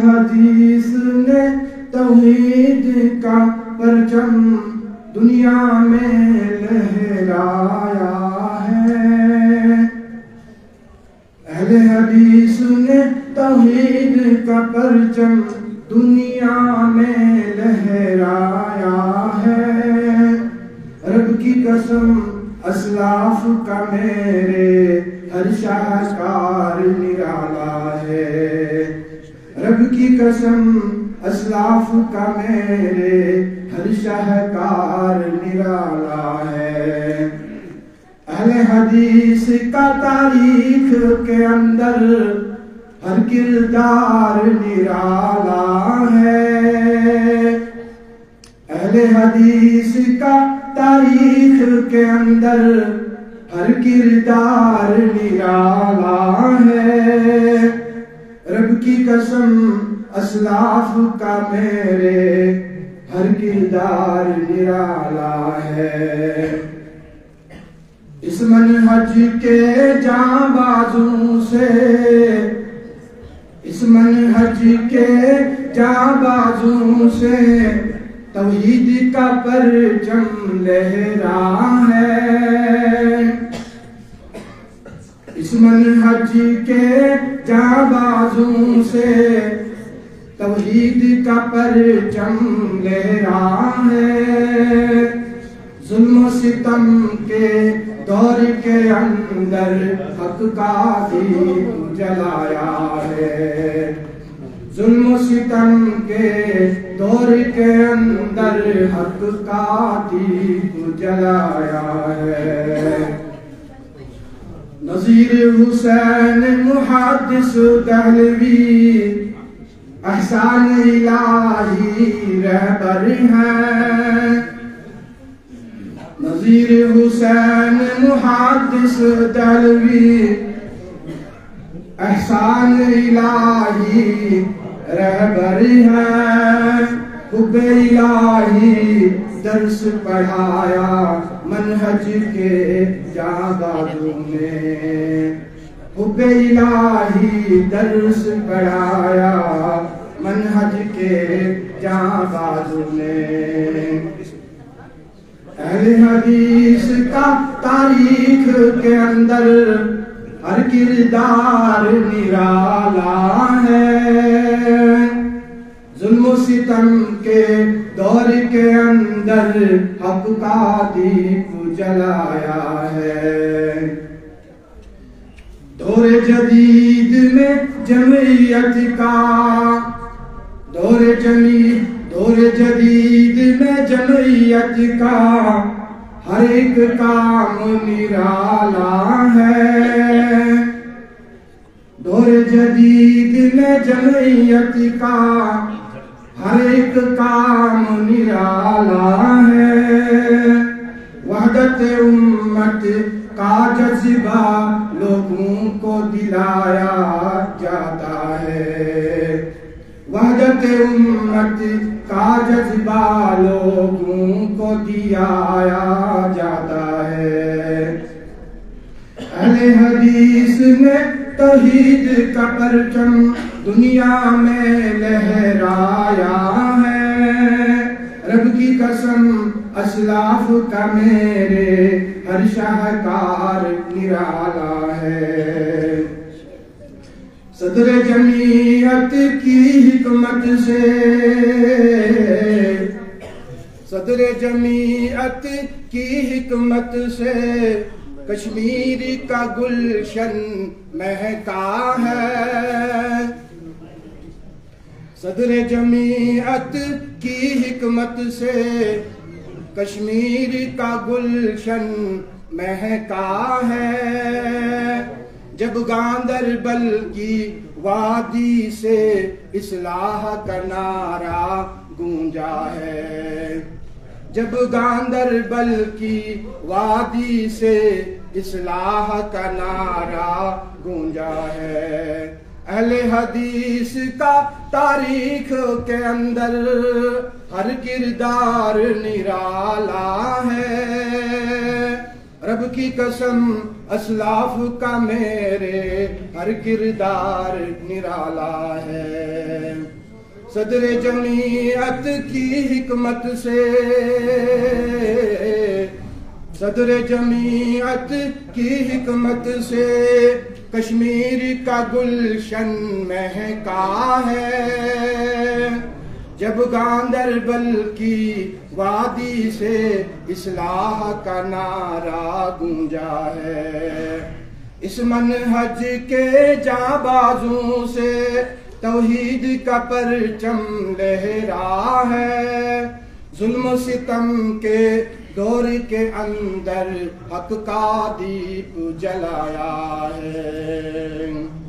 حدیث نے توحید کا پرچم دنیا میں لہرایا ہے. اہل حدیث نے توحید کا پرچم دنیا میں لہرایا ہے. رب کی قسم اسلاف کا میرے ہر شاہکار نرالا ہے. رب کی قسم اسلاف کا میرے ہر شاہکار نرالا ہے. اہل حدیث کا تاریخ کے اندر ہر کردار نرالا ہے. اہل حدیث کا تاریخ کے اندر ہر کردار نرالا ہے. رب کی قسم اسلاف کا میرے ہر کردار نرالا ہے. اس منہج کے جاں بازوں سے اس منہج کے جاں بازوں سے توحید کا پرچم لہرا ہے. اس منہج کے جاں بازوں سے توحید کا پرچم لہرا ہے. ظلم و ستم کے دور کے اندر حق کا دیپ جلایا ہے. ظلم و ستم کے دور کے اندر حق کا دیپ جلایا ہے. نظیر حسین محدث دہلوی احسان الہی رہبر ہیں. نظیر حسین محدث دہلوی احسان الہی رہبر ہیں. حب الہی درس پڑھایا منہج کے جاں بازوں نے. حب الہی درس پڑھایا منہج کے جاں بازوں نے. اہل حدیث کا تاریخ کے اندر ہر کردار نرالا ہے. ظلم و ستم کے دور کے اندر حق کا دیپ جلایا ہے. دور جدید میں جمعیت کا دور جدید میں جمعیت کا ہر ایک کام نرالا ہے. دور جدید میں جمعیت کا ہر ایک کام نرالا ہے. وحدت امت کا جذبہ لوگوں کو دلایا جاتا ہے. وحدت امت کا جذبہ لوگوں کو دلایا جاتا ہے. اہل حدیث نے توحید کا پرچم دنیا میں لہرایا ہے. رب کی قسم اسلاف کا میرے ہر شاہکار نرالا ہے. صدر جمعیت کی حکمت سے صدر جمعیت کی حکمت سے کشمیر کا گلشن مہکا ہے. صدر جمعیت کی حکمت سے کشمیر کا گلشن مہکا ہے. جب گاندربل کی وادی سے اصلاح کا نعرہ گونجا ہے. جب گاندربل کی وادی سے اصلاح کا نعرہ گونجا ہے. اہل حدیث کا تاریخ کے اندر ہر کردار نرالا ہے. رب کی قسم اسلاف کا میرے ہر کردار نرالا ہے. صدر جمعیت کی حکمت سے، صدر جمعیت کی حکمت سے کشمیر کا گلشن مہکا ہے، جب گاندربل کی وادی سے اصلاح کا نعرہ گونجا ہے، اس منہج کے جانبازوں سے توحید کا پرچم لہرا ہے، ظلم و ستم کے دور کے اندر حق کا دیپ جلایا ہے۔